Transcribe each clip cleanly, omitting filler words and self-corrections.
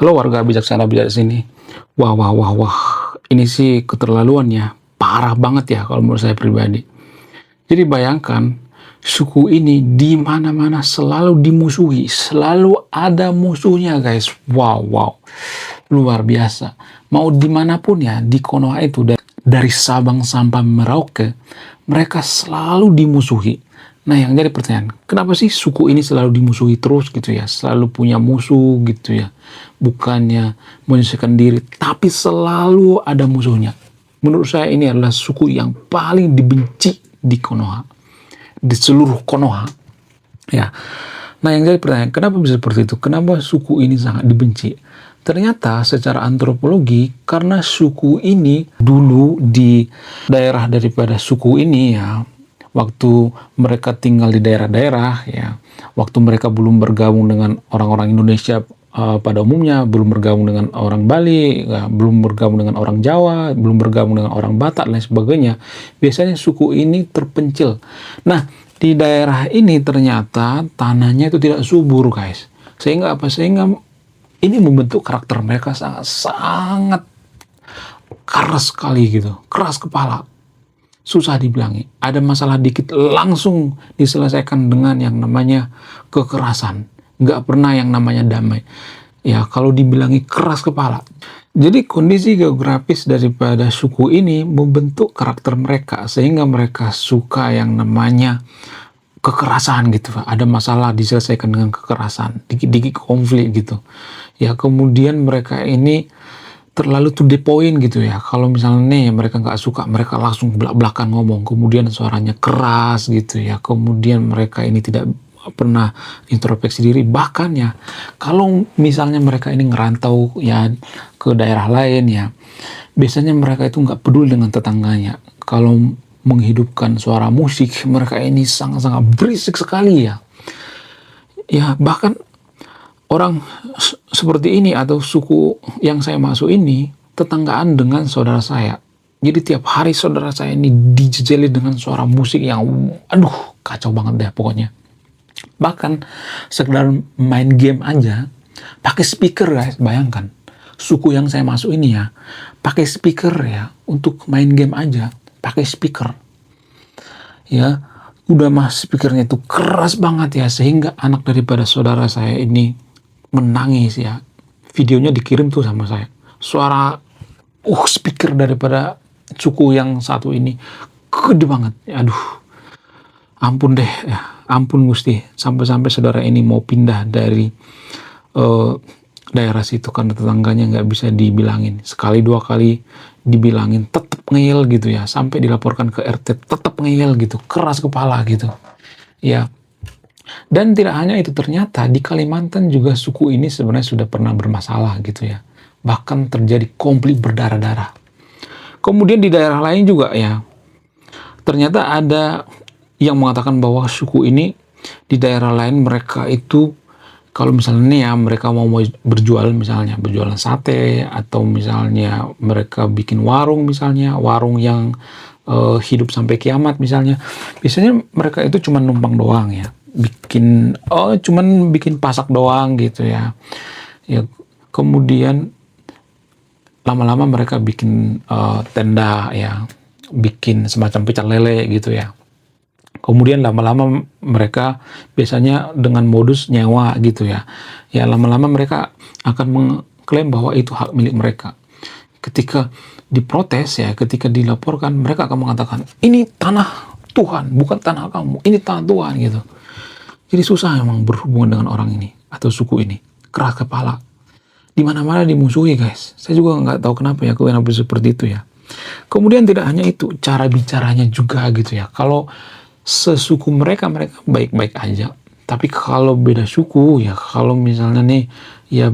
Halo warga bijaksana sini. Wah, wah, wah, wah. Ini sih keterlaluan ya. Parah banget ya kalau menurut saya pribadi. Jadi bayangkan suku ini di mana-mana selalu dimusuhi, selalu ada musuhnya guys. Wow, wow. Luar biasa. Mau dimanapun ya di Konoha itu dari Sabang sampai Merauke, mereka selalu dimusuhi. Nah, yang jadi pertanyaan, kenapa sih suku ini selalu dimusuhi terus gitu ya? Selalu punya musuh gitu ya. Bukannya menyelesaikan diri, tapi selalu ada musuhnya. Menurut saya ini adalah suku yang paling dibenci di Konoha. Di seluruh Konoha. Ya. Nah, yang jadi pertanyaan, kenapa bisa seperti itu? Kenapa suku ini sangat dibenci? Ternyata secara antropologi, karena suku ini dulu di daerah daripada suku ini ya, waktu mereka tinggal di daerah-daerah ya, waktu mereka belum bergabung dengan orang-orang Indonesia pada umumnya, belum bergabung dengan orang Bali, ya, belum bergabung dengan orang Jawa, belum bergabung dengan orang Batak dan lain sebagainya, biasanya suku ini terpencil. Nah, di daerah ini ternyata tanahnya itu tidak subur guys, sehingga apa? Sehingga ini membentuk karakter mereka sangat sangat keras sekali gitu, keras kepala, susah dibilangi. Ada masalah dikit langsung diselesaikan dengan yang namanya kekerasan. Nggak pernah yang namanya damai. Ya, kalau dibilangi keras kepala. Jadi kondisi geografis daripada suku ini membentuk karakter mereka, sehingga mereka suka yang namanya kekerasan gitu. Ada masalah diselesaikan dengan kekerasan, dikit-dikit konflik gitu. Ya, kemudian mereka ini terlalu to the point gitu ya. Kalau misalnya nih mereka nggak suka, mereka langsung belak-belakan ngomong, kemudian suaranya keras gitu ya. Kemudian mereka ini tidak pernah introspeksi diri. Bahkan ya, kalau misalnya mereka ini ngerantau ya ke daerah lain ya, biasanya mereka itu nggak peduli dengan tetangganya. Kalau menghidupkan suara musik, mereka ini sangat-sangat berisik sekali ya. Ya, bahkan orang seperti ini atau suku yang saya masuk ini tetanggaan dengan saudara saya. Jadi tiap hari saudara saya ini dijejeli dengan suara musik yang aduh kacau banget deh pokoknya. Bahkan sekedar main game aja pakai speaker guys, bayangkan. Suku yang saya masuk ini ya pakai speaker ya untuk main game aja pakai speaker. Ya, udah mas speakernya itu keras banget ya sehingga anak daripada saudara saya ini menangis ya. Videonya dikirim tuh sama saya. Suara speaker daripada suku yang satu ini gede banget. Aduh, ampun deh ya. Ampun Gusti. Sampai-sampai saudara ini mau pindah dari daerah situ karena tetangganya nggak bisa dibilangin. Sekali dua kali dibilangin tetap ngeyel gitu ya. Sampai dilaporkan ke RT tetap ngeyel gitu. Keras kepala gitu. Ya. Dan tidak hanya itu, ternyata di Kalimantan juga suku ini sebenarnya sudah pernah bermasalah gitu ya. Bahkan terjadi konflik berdarah-darah. Kemudian di daerah lain juga ya, ternyata ada yang mengatakan bahwa suku ini di daerah lain mereka itu kalau misalnya nih ya mereka mau berjual misalnya berjualan sate atau misalnya mereka bikin warung misalnya warung yang hidup sampai kiamat misalnya, biasanya mereka itu cuma numpang doang ya, cuman bikin pasak doang gitu ya. Ya kemudian lama-lama mereka bikin tenda ya, bikin semacam pecel lele gitu ya. Kemudian lama-lama mereka biasanya dengan modus nyewa gitu ya. Ya lama-lama mereka akan mengklaim bahwa itu hak milik mereka. Ketika diprotes ya, ketika dilaporkan, mereka akan mengatakan, ini tanah Tuhan, bukan tanah kamu, ini tanah Tuhan gitu. Jadi susah memang berhubungan dengan orang ini atau suku ini. Keras kepala. Di mana-mana dimusuhi guys. Saya juga nggak tahu kenapa ya, kenapa seperti itu ya. Kemudian tidak hanya itu, cara bicaranya juga gitu ya. Kalau sesuku mereka baik-baik aja. Tapi kalau beda suku ya, kalau misalnya nih ya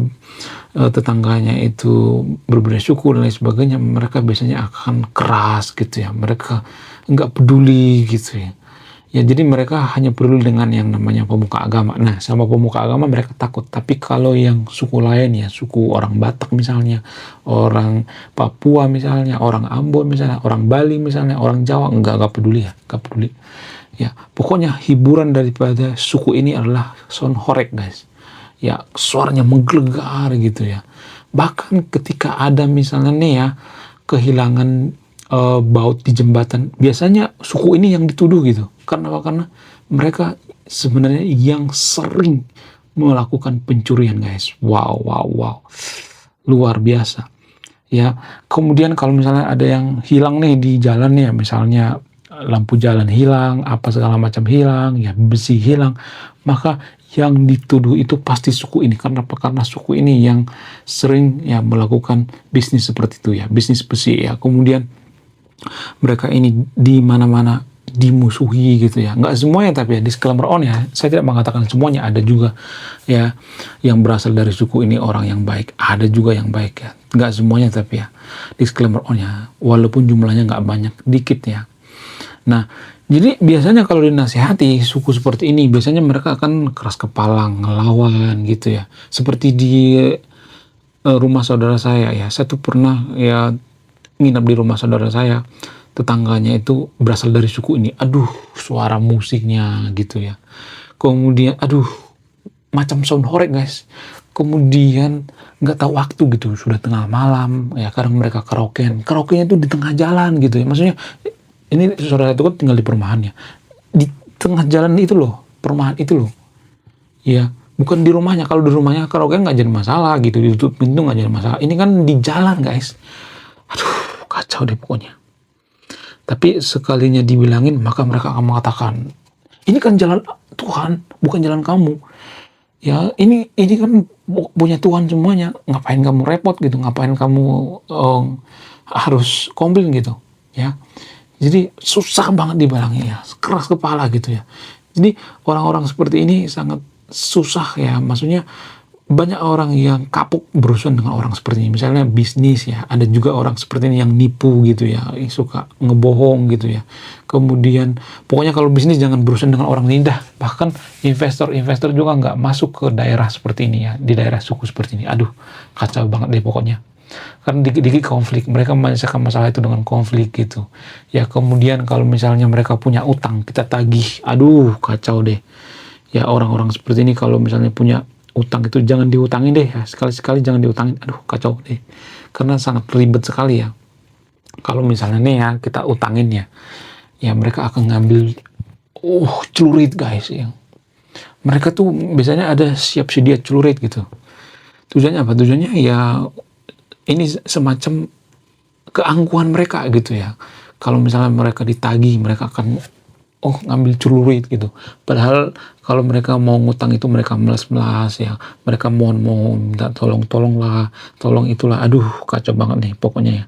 tetangganya itu berbeda suku dan lain sebagainya, mereka biasanya akan keras gitu ya. Mereka nggak peduli gitu ya. Ya jadi mereka hanya peduli dengan yang namanya pemuka agama. Nah sama pemuka agama mereka takut. Tapi kalau yang suku lain ya, suku orang Batak misalnya, orang Papua misalnya, orang Ambon misalnya, orang Bali misalnya, orang Jawa, nggak peduli ya, nggak peduli. Ya pokoknya hiburan daripada suku ini adalah sound horeg guys. ya suaranya menggelegar gitu ya. Bahkan ketika ada misalnya nih ya, kehilangan baut di jembatan, biasanya suku ini yang dituduh gitu. Karena apa? Karena mereka sebenarnya yang sering melakukan pencurian, guys. Wow, wow, wow. Luar biasa. Ya, kemudian kalau misalnya ada yang hilang nih di jalan nih ya, misalnya lampu jalan hilang, apa segala macam hilang, ya besi hilang, maka yang dituduh itu pasti suku ini. Karena apa? Karena suku ini yang sering ya melakukan bisnis seperti itu ya, bisnis besi ya. Kemudian mereka ini di mana-mana dimusuhi gitu ya. Nggak semuanya tapi ya, disclaimer on ya, saya tidak mengatakan semuanya, ada juga ya yang berasal dari suku ini orang yang baik, ada juga yang baik ya. Nggak semuanya tapi ya, disclaimer on ya, walaupun jumlahnya nggak banyak, dikit ya. Nah, jadi biasanya kalau dinasihati suku seperti ini, biasanya mereka akan keras kepala, ngelawan gitu ya. Seperti di rumah saudara saya ya, saya tuh pernah ya nginap di rumah saudara saya, tetangganya itu berasal dari suku ini. Aduh, suara musiknya gitu ya. Kemudian, aduh, macam sound horeg guys. Kemudian nggak tahu waktu gitu, sudah tengah malam ya. Kadang mereka karaokean itu di tengah jalan gitu ya. Maksudnya ini saudara itu kan tinggal di perumahan ya. Di tengah jalan itu loh, perumahan itu loh. Ya, bukan di rumahnya. Kalau di rumahnya karaoke nggak jadi masalah gitu, ditutup pintu nggak jadi masalah. Ini kan di jalan guys. Aduh, kacau deh pokoknya. Tapi sekalinya dibilangin, maka mereka akan mengatakan, ini kan jalan Tuhan, bukan jalan kamu. Ya, ini kan punya Tuhan semuanya. Ngapain kamu repot gitu? Ngapain kamu harus komplain gitu? Ya, jadi susah banget dibilangin ya, keras kepala gitu ya. Jadi orang-orang seperti ini sangat susah ya. Maksudnya banyak orang yang kapok berurusan dengan orang seperti ini. Misalnya bisnis ya, ada juga orang seperti ini yang nipu gitu ya, yang suka ngebohong gitu ya. Kemudian pokoknya kalau bisnis jangan berurusan dengan orang ini dah. Bahkan investor juga nggak masuk ke daerah seperti ini ya, di daerah suku seperti ini. Aduh, kacau banget deh pokoknya. Karena dikit-dikit konflik, mereka menyelesaikan masalah itu dengan konflik gitu. Ya kemudian kalau misalnya mereka punya utang, kita tagih. Aduh, kacau deh. Ya orang-orang seperti ini kalau misalnya punya utang itu jangan diutangin deh ya, sekali-sekali jangan diutangin. Aduh, kacau deh, karena sangat ribet sekali ya. Kalau misalnya nih ya kita utangin ya, ya mereka akan ngambil celurit guys ya. Mereka tuh biasanya ada siap sedia celurit gitu. Tujuannya apa? Tujuannya ya ini semacam keangkuhan mereka gitu ya. Kalau misalnya mereka ditagih, mereka akan ngambil celurit gitu. Padahal kalau mereka mau ngutang itu mereka melas-melas ya. Mereka mohon minta tolong lah, tolong itulah. Aduh, kacau banget nih pokoknya ya.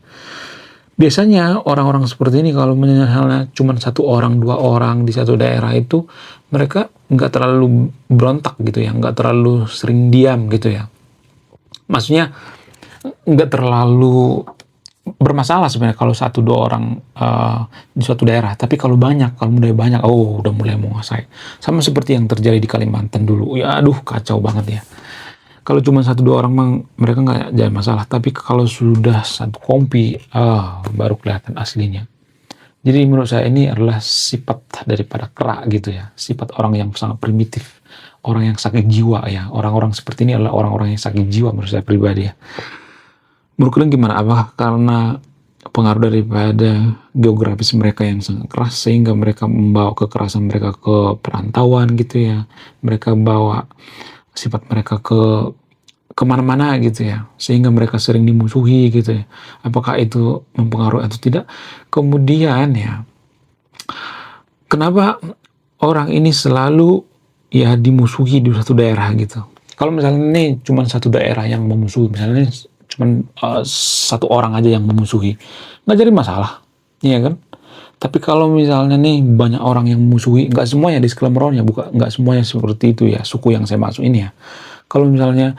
Biasanya orang-orang seperti ini kalau misalnya cuma satu orang, dua orang di satu daerah itu, mereka nggak terlalu berontak gitu ya, nggak terlalu sering diam gitu ya. Maksudnya nggak terlalu bermasalah sebenarnya kalau satu dua orang di suatu daerah. Tapi kalau mulai banyak, udah mulai menguasai. Sama seperti yang terjadi di Kalimantan dulu. Ya aduh, kacau banget ya. Kalau cuma satu dua orang mereka nggak jadi masalah. Tapi kalau sudah satu kompi, baru kelihatan aslinya. Jadi menurut saya ini adalah sifat daripada kera gitu ya. Sifat orang yang sangat primitif. Orang yang sakit jiwa ya. Orang-orang seperti ini adalah orang-orang yang sakit jiwa menurut saya pribadi ya. Menurut kalian gimana? Apakah karena pengaruh daripada geografis mereka yang sangat keras sehingga mereka membawa kekerasan mereka ke perantauan gitu ya? Mereka bawa sifat mereka ke kemana-mana gitu ya, sehingga mereka sering dimusuhi gitu ya. Apakah itu mempengaruhi atau tidak? Kemudian ya, kenapa orang ini selalu ya dimusuhi di satu daerah gitu? Kalau misalnya ini cuma satu daerah yang memusuhi, misalnya cuman satu orang aja yang memusuhi, nggak jadi masalah, iya kan? Tapi kalau misalnya nih banyak orang yang memusuhi, nggak semuanya disclaimer-nya, bukan nggak semuanya seperti itu ya, suku yang saya maksud ini ya. Kalau misalnya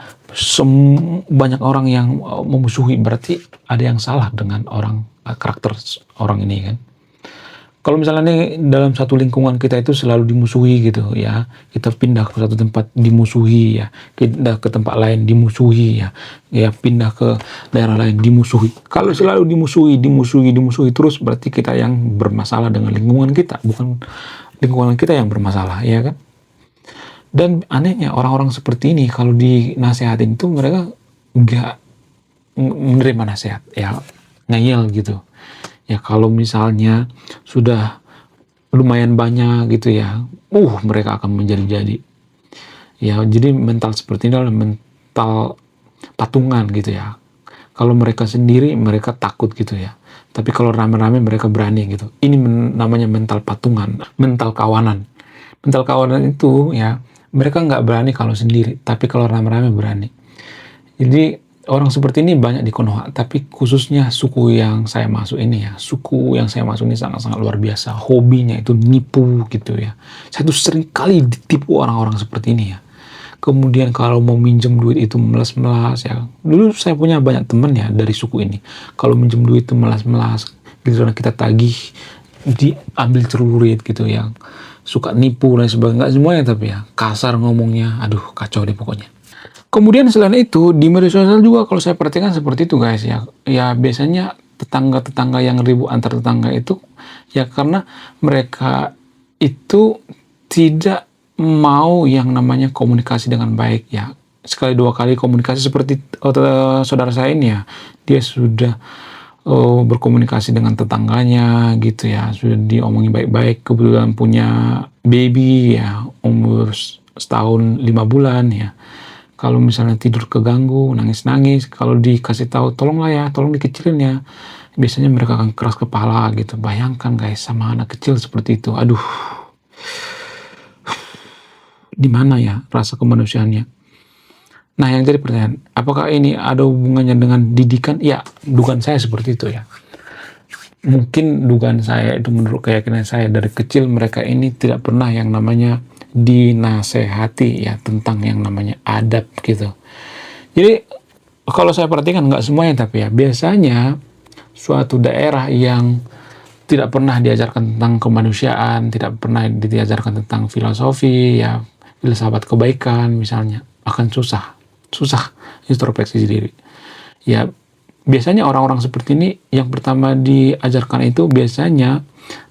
banyak orang yang memusuhi, berarti ada yang salah dengan karakter orang ini kan. Kalau misalnya nih dalam satu lingkungan kita itu selalu dimusuhi gitu ya, kita pindah ke satu tempat dimusuhi ya, pindah ke tempat lain dimusuhi ya, pindah ke daerah lain dimusuhi. Kalau selalu dimusuhi terus, berarti kita yang bermasalah dengan lingkungan kita, bukan lingkungan kita yang bermasalah, ya kan? Dan anehnya orang-orang seperti ini kalau dinasehatin itu mereka nggak menerima nasihat, ya ngeyel gitu. Ya kalau misalnya sudah lumayan banyak gitu ya, mereka akan menjadi-jadi. Ya jadi mental seperti ini adalah mental patungan gitu ya. Kalau mereka sendiri mereka takut gitu ya. Tapi kalau rame-rame mereka berani gitu. Ini namanya mental patungan, mental kawanan. Mental kawanan itu ya mereka nggak berani kalau sendiri, tapi kalau rame-rame berani. Jadi orang seperti ini banyak di Konoha, tapi khususnya suku yang saya masuk ini ya, suku yang saya masuk ini sangat-sangat luar biasa. Hobinya itu nipu gitu ya. Saya tuh sering kali ditipu orang-orang seperti ini ya. Kemudian kalau mau minjem duit itu melas-melas ya. Dulu saya punya banyak teman ya dari suku ini. Kalau minjem duit itu melas-melas, giliran kita tagih diambil celurit gitu ya. Suka nipu dan sebagainya. Nggak semuanya tapi ya, kasar ngomongnya. Aduh, kacau deh pokoknya. Kemudian selain itu, di media sosial juga kalau saya perhatikan seperti itu guys ya. Ya biasanya tetangga-tetangga yang ribut antar tetangga itu ya karena mereka itu tidak mau yang namanya komunikasi dengan baik ya. Sekali dua kali komunikasi seperti saudara saya ini ya. Dia sudah berkomunikasi dengan tetangganya gitu ya. Sudah diomongin baik-baik. Kebetulan punya baby ya. Umur setahun 5 bulan ya. Kalau misalnya tidur keganggu, nangis-nangis, kalau dikasih tahu tolonglah ya, tolong dikecilin ya. Biasanya mereka akan keras kepala gitu. Bayangkan guys, sama anak kecil seperti itu. Aduh, di mana ya rasa kemanusiaannya? Nah, yang jadi pertanyaan, apakah ini ada hubungannya dengan didikan? Ya, dugaan saya seperti itu ya. Mungkin dugaan saya itu menurut keyakinan saya dari kecil mereka ini tidak pernah yang namanya dinasehati ya tentang yang namanya adab gitu. Jadi kalau saya perhatikan nggak semuanya tapi ya biasanya suatu daerah yang tidak pernah diajarkan tentang kemanusiaan, tidak pernah diajarkan tentang filosofi ya, filsafat kebaikan misalnya, akan susah introspeksi diri. Ya biasanya orang-orang seperti ini yang pertama diajarkan itu biasanya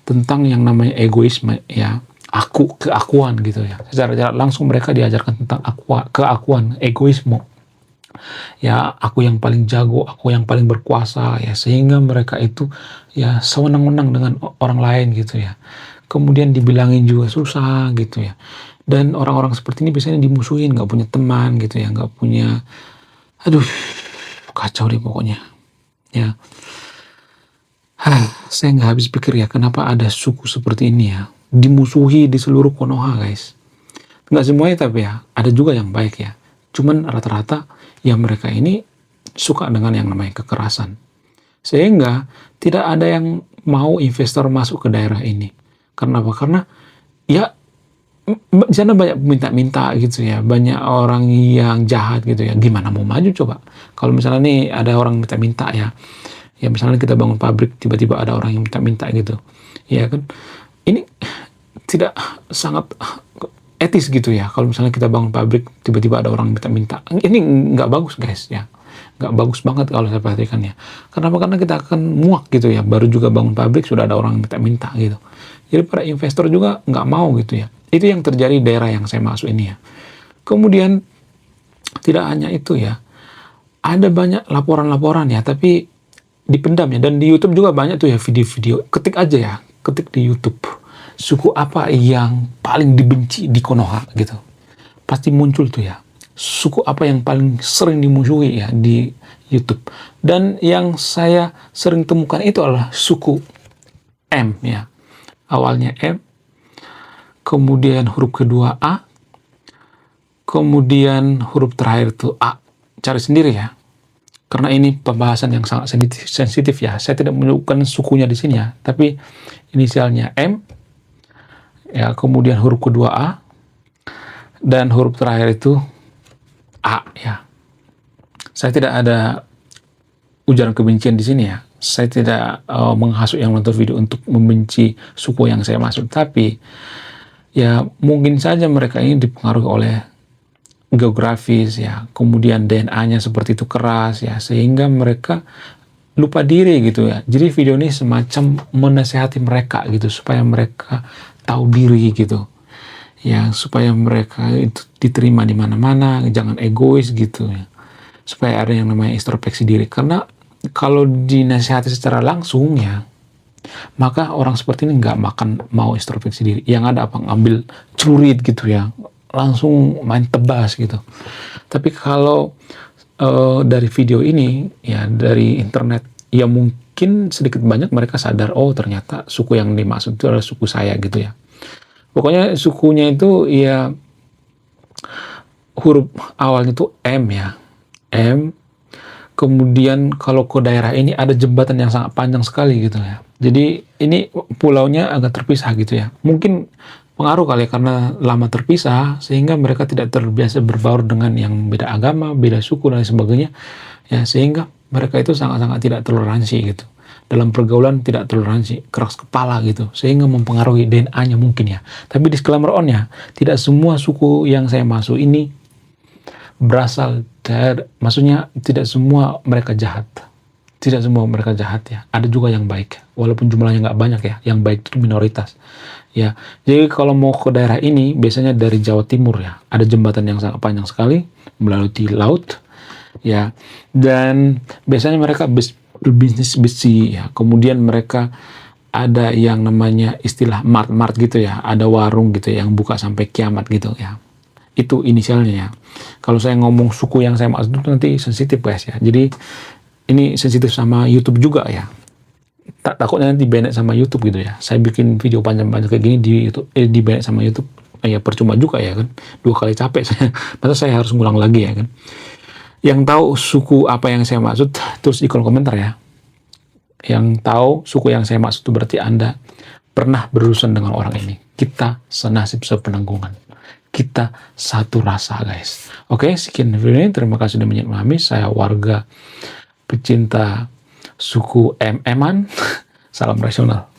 tentang yang namanya egoisme ya, keakuan gitu ya. Secara langsung mereka diajarkan tentang keakuan, egoisme. Ya, aku yang paling jago, aku yang paling berkuasa ya, sehingga mereka itu ya sewenang-wenang dengan orang lain gitu ya. Kemudian dibilangin juga susah gitu ya. Dan orang-orang seperti ini biasanya dimusuhin, nggak punya teman gitu ya, nggak punya, aduh, kacau deh pokoknya. Ya, saya nggak habis pikir ya kenapa ada suku seperti ini ya, dimusuhi di seluruh Konoha guys. Nggak semuanya tapi ya, ada juga yang baik ya. Cuman rata-rata ya mereka ini suka dengan yang namanya kekerasan. Sehingga tidak ada yang mau investor masuk ke daerah ini. Karena apa? Karena ya di sana banyak minta-minta gitu ya, banyak orang yang jahat gitu ya. Gimana mau maju coba? Kalau misalnya nih ada orang minta-minta ya, ya misalnya kita bangun pabrik tiba-tiba ada orang yang minta-minta gitu, ya kan? Ini tidak sangat etis gitu ya. Kalau misalnya kita bangun pabrik tiba-tiba ada orang minta-minta, ini nggak bagus guys ya. Nggak bagus banget kalau saya perhatikan ya. Kenapa? Karena kita akan muak gitu ya. Baru juga bangun pabrik sudah ada orang minta-minta gitu. Jadi para investor juga nggak mau gitu ya. Itu yang terjadi di daerah yang saya masuk ini ya. Kemudian tidak hanya itu ya. Ada banyak laporan-laporan ya, tapi dipendam ya. Dan di YouTube juga banyak tuh ya video-video. Ketik aja ya, ketik di YouTube. Suku apa yang paling dibenci di Konoha gitu. Pasti muncul tuh ya. Suku apa yang paling sering dimusuhi ya di YouTube. Dan yang saya sering temukan itu adalah suku M ya. Awalnya M, kemudian huruf kedua A, kemudian huruf terakhir itu A. Cari sendiri ya. Karena ini pembahasan yang sangat sensitif ya. Saya tidak menyebutkan sukunya di sini ya, tapi inisialnya M, ya kemudian huruf kedua A, dan huruf terakhir itu A ya. Saya tidak ada ujaran kebencian di sini ya. Saya tidak menghasut yang nonton video untuk membenci suku yang saya maksud, tapi ya mungkin saja mereka ini dipengaruhi oleh geografis ya, kemudian DNA-nya seperti itu keras ya, sehingga mereka lupa diri gitu ya. Jadi video ini semacam menasehati mereka gitu supaya mereka tahu diri gitu. ya, supaya mereka itu diterima di mana-mana, jangan egois gitu ya, supaya ada yang namanya introspeksi diri. Karena kalau dinasihati secara langsung ya, maka orang seperti ini nggak makan mau introspeksi diri. Yang ada apa, ngambil celurit gitu ya, langsung main tebas gitu. Tapi kalau dari video ini ya, dari internet, ya mungkin sedikit banyak mereka sadar, oh ternyata suku yang dimaksud itu adalah suku saya gitu ya. Pokoknya sukunya itu ya huruf awalnya itu M ya, M. Kemudian kalau ke daerah ini ada jembatan yang sangat panjang sekali gitu ya. Jadi ini pulaunya agak terpisah gitu ya. Mungkin pengaruh kali ya, karena lama terpisah sehingga mereka tidak terbiasa berbaur dengan yang beda agama, beda suku dan sebagainya. Ya, sehingga mereka itu sangat-sangat tidak toleransi gitu. Dalam pergaulan tidak toleransi, keras kepala gitu, sehingga mempengaruhi DNA-nya mungkin ya. Tapi disclaimer on-nya, tidak semua suku yang saya masuk ini berasal dari, maksudnya tidak semua mereka jahat. Tidak semua mereka jahat ya. Ada juga yang baik, walaupun jumlahnya nggak banyak ya. Yang baik itu minoritas. Ya, jadi kalau mau ke daerah ini biasanya dari Jawa Timur ya. Ada jembatan yang sangat panjang sekali melalui laut ya. Dan biasanya mereka berbisnis besi ya. Kemudian mereka ada yang namanya istilah mart-mart gitu ya. Ada warung gitu ya, yang buka sampai kiamat gitu ya. Itu inisialnya ya. Kalau saya ngomong suku yang saya maksud itu nanti sensitif guys ya. Jadi ini sensitif sama YouTube juga ya. Takutnya nanti banned sama YouTube gitu ya. Saya bikin video panjang-panjang kayak gini di YouTube, di banned sama YouTube. Ya percuma juga ya kan. 2 kali capek saya. Masa saya harus ngulang lagi ya kan. Yang tahu suku apa yang saya maksud, tulis di kolom komentar ya. Yang tahu suku yang saya maksud itu berarti Anda pernah berurusan dengan orang ini. Kita senasib sepenanggungan. Kita satu rasa guys. Oke, sekian video ini. Terima kasih sudah memahami. Saya warga pecinta suku MM-an. Salam rasional.